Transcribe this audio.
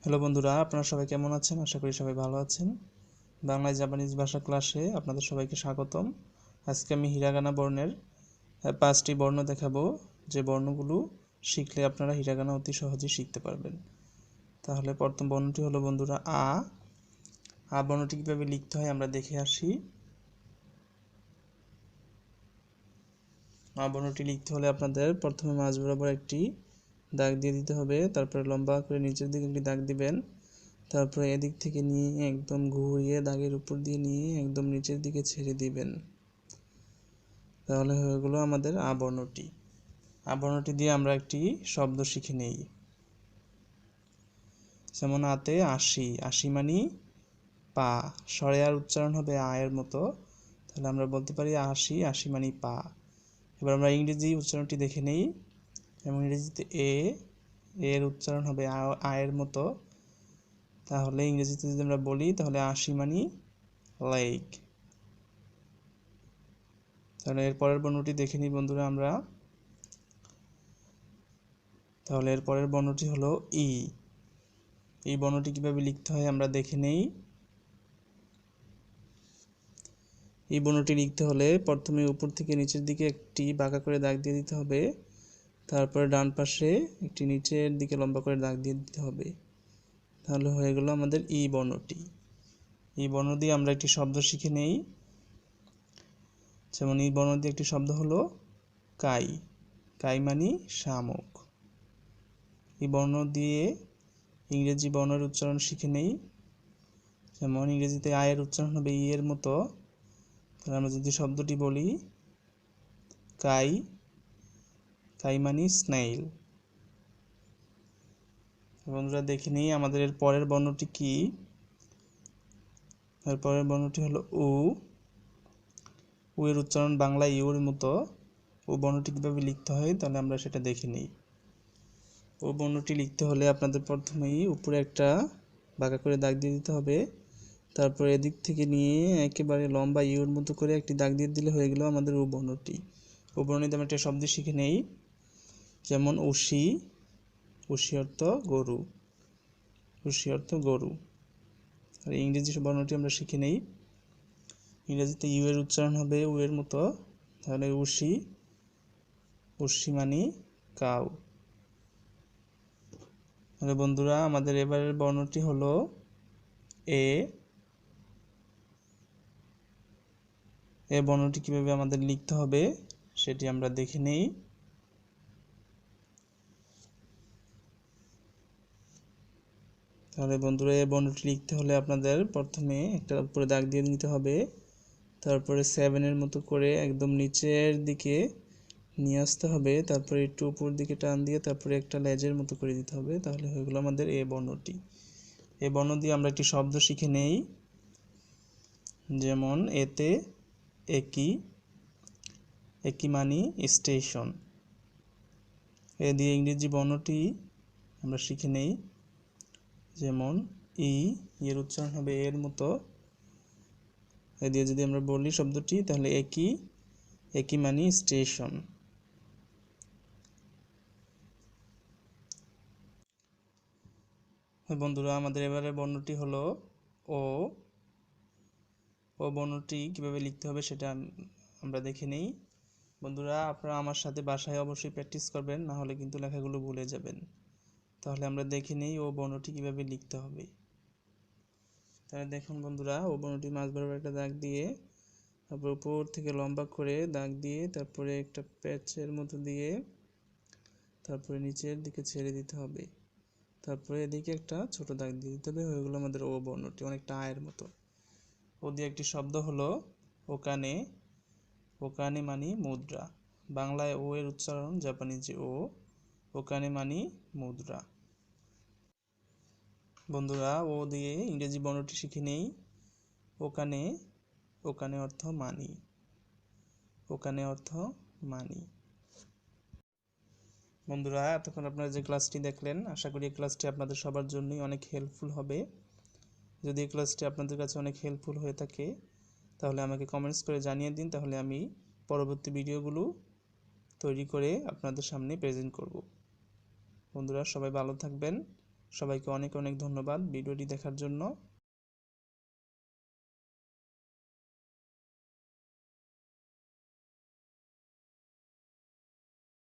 Hello বন্ধুরা, আপনারা সবাই কেমন আছেন? আশা করি সবাই ভালো আছেন। বাংলায় জাপানিজ ভাষা ক্লাসে আপনাদের সবাইকে স্বাগতম। আজকে আমি হিরাগানা বর্ণের 5টি বর্ণ দেখাবো, যে বর্ণগুলো শিখলে আপনারা হিরাগানা অতি সহজেই শিখতে পারবেন। তাহলে প্রথম বর্ণটি হলো বন্ধুরা আ। আ বর্ণটি কীভাবে লিখতে হয় আমরা দেখে আসি। আ বর্ণটি লিখতে হলে আপনাদের প্রথমে মাঝ বরাবর একটি দাগ দিয়ে দিতে হবে, তারপরে লম্বা করে নিচের দিকে একটি দাগ দিবেন, তারপরে এদিক থেকে নিয়ে একদম ঘুরিয়ে দাগের উপর দিয়ে নিয়ে একদম নিচের দিকে ছেড়ে দিবেন। তাহলে হয়ে গেল আমাদের আ বর্ণটি। আ বর্ণটি দিয়ে আমরা একটি শব্দ শিখে নেই। যেমন আতে আশি, আশি মানে পা, স্বরে আর উচ্চারণ হবে আয়ের মতো। তাহলে আমরা বলতে পারি আশি, আশি মানে পা। এবার আমরা ইংরেজি উচ্চারণটি দেখে নেই। এবং ইংরেজিতে এর উচ্চারণ হবে আয়ের মতো। তাহলে ইংরেজিতে যদি আমরা বলি তাহলে আশি মানে লেক। তাহলে এর পরের বর্ণটি দেখে নিই বন্ধুরা আমরা। তাহলে এর পরের বর্ণটি হলো ই। এই বর্ণটি কিভাবে লিখতে হয় আমরা দেখে নেই। এই বর্ণটি লিখতে হলে প্রথমে উপর থেকে নিচের দিকে একটি বাঁকা করে দাগ দিয়ে দিতে হবে, তারপরে ডান পাশে একটি নিচের দিকে লম্বা করে দাগ দিয়ে দিতে হবে। তাহলে হয়ে গেল আমাদের ই বর্ণটি। এই বর্ণ দিয়ে আমরা একটি শব্দ শিখে নেই। যেমন এই বর্ণ দিয়ে একটি শব্দ হলো কাই। কাই মানে শামুক। এই বর্ণ দিয়ে ইংরেজি বর্ণের উচ্চারণ শিখে নেই। যেমন ইংরেজিতে আয়ের উচ্চারণ হবে ই এর মতো। তাহলে আমরা যদি শব্দটি বলি কাই, কাই মানে স্নেইল। বন্ধুরা দেখে নিই আমাদের এর পরের বর্ণটি কি। এর পরের বর্ণটি হলো উ। উ এর উচ্চারণ বাংলা ইউর মতো। ও বর্ণটি কীভাবে লিখতে হয় তাহলে আমরা সেটা দেখে নিই। ও বর্ণটি লিখতে হলে আপনাদের প্রথমেই উপরে একটা বাঁকা করে দাগ দিয়ে দিতে হবে, তারপর এদিক থেকে নিয়ে একেবারে লম্বা ইউর মতো করে একটি দাগ দিয়ে দিলে হয়ে গেল আমাদের ও বর্ণটি। ও বর্ণটিতে আমরা একটা শব্দ শিখে নেই। যেমন উশি, উশি অর্থ গরু, উশি অর্থ গরু। আর ইংরেজি বর্ণটি আমরা শিখে নেই। ইংরেজিতে ইউ এর উচ্চারণ হবে উ এর মতো। তাহলে উশি, উশি মানে কাউ। তাহলে বন্ধুরা আমাদের এবারের বর্ণটি হলো এ। এ বর্ণটি কিভাবে আমাদের লিখতে হবে সেটি আমরা দেখে নেই। তাহলে বন্ধুরা এই বর্ণটি লিখতে হলে আপনাদের প্রথমে একটা উপরে দাগ দিয়ে নিতে হবে, তারপরে 7-এর মতো করে একদম নিচের দিকে নিয়ে আসতে হবে, তারপরে একটু উপর দিকে টান দিয়ে তারপরে একটা লেজের মতো করে দিতে হবে। তাহলে হয়ে গেল আমাদের এ বর্ণটি। এই বর্ণ দিয়ে আমরা একটি শব্দ শিখে নেই। যেমন এতে একই, একই মানে স্টেশন। এ দিয়ে ইংরেজি বর্ণটি আমরা শিখে নেই। যেমন ই, এর উচ্চারণ হবে এর মতো। এ দিয়ে যদি আমরা বলি শব্দটি তাহলে একই, একই মানে স্টেশন। বন্ধুরা আমাদের এবারে বর্ণটি হলো ও। ও বর্ণটি কিভাবে লিখতে হবে সেটা আমরা দেখে নেই। বন্ধুরা আপনারা আমার সাথে বাসায় অবশ্যই প্র্যাকটিস করবেন, না হলে কিন্তু লেখাগুলো ভুলে যাবেন। তাহলে আমরা দেখে নেই ও বর্ণটি কিভাবে লিখতে হবে। তাহলে দেখুন বন্ধুরা, ও বর্ণটি মাঝ বরাবর একটা দাগ দিয়ে, তারপর উপর থেকে লম্বা করে দাগ দিয়ে, তারপরে একটা প্যাচের মতো দিয়ে, তারপরে নিচের দিকে ছেড়ে দিতে হবে, তারপরে এদিকে একটা ছোট দাগ দিয়ে দিতে হবে। হয়ে গেলো আমাদের ও বর্ণটি, অনেকটা আয়ের মতো। ও দিয়ে একটি শব্দ হলো ওকানে। ওকানে মানে মুদ্রা। বাংলায় ও এর উচ্চারণ জাপানিজে ও। ওকানে মানে মুদ্রা। বন্ধুরা ও দিয়ে ইংরেজি বর্ণটি শিখে নেই। ওকানে, ওকানে অর্থ মানি, ওকানে অর্থ মানি। বন্ধুরা এতক্ষণ আপনারা যে ক্লাসটি দেখলেন, আশা করি এই ক্লাসটি আপনাদের সবার জন্যই অনেক হেল্পফুল হবে। যদি এই ক্লাসটি আপনাদের কাছে অনেক হেল্পফুল হয়ে থাকে তাহলে আমাকে কমেন্টস করে জানিয়ে দিন, তাহলে আমি পরবর্তী ভিডিওগুলো তৈরি করে আপনাদের সামনে প্রেজেন্ট করব। বন্ধুরা সবাই ভালো থাকবেন। সবাইকে অনেক অনেক ধন্যবাদ ভিডিওটি দেখার জন্য।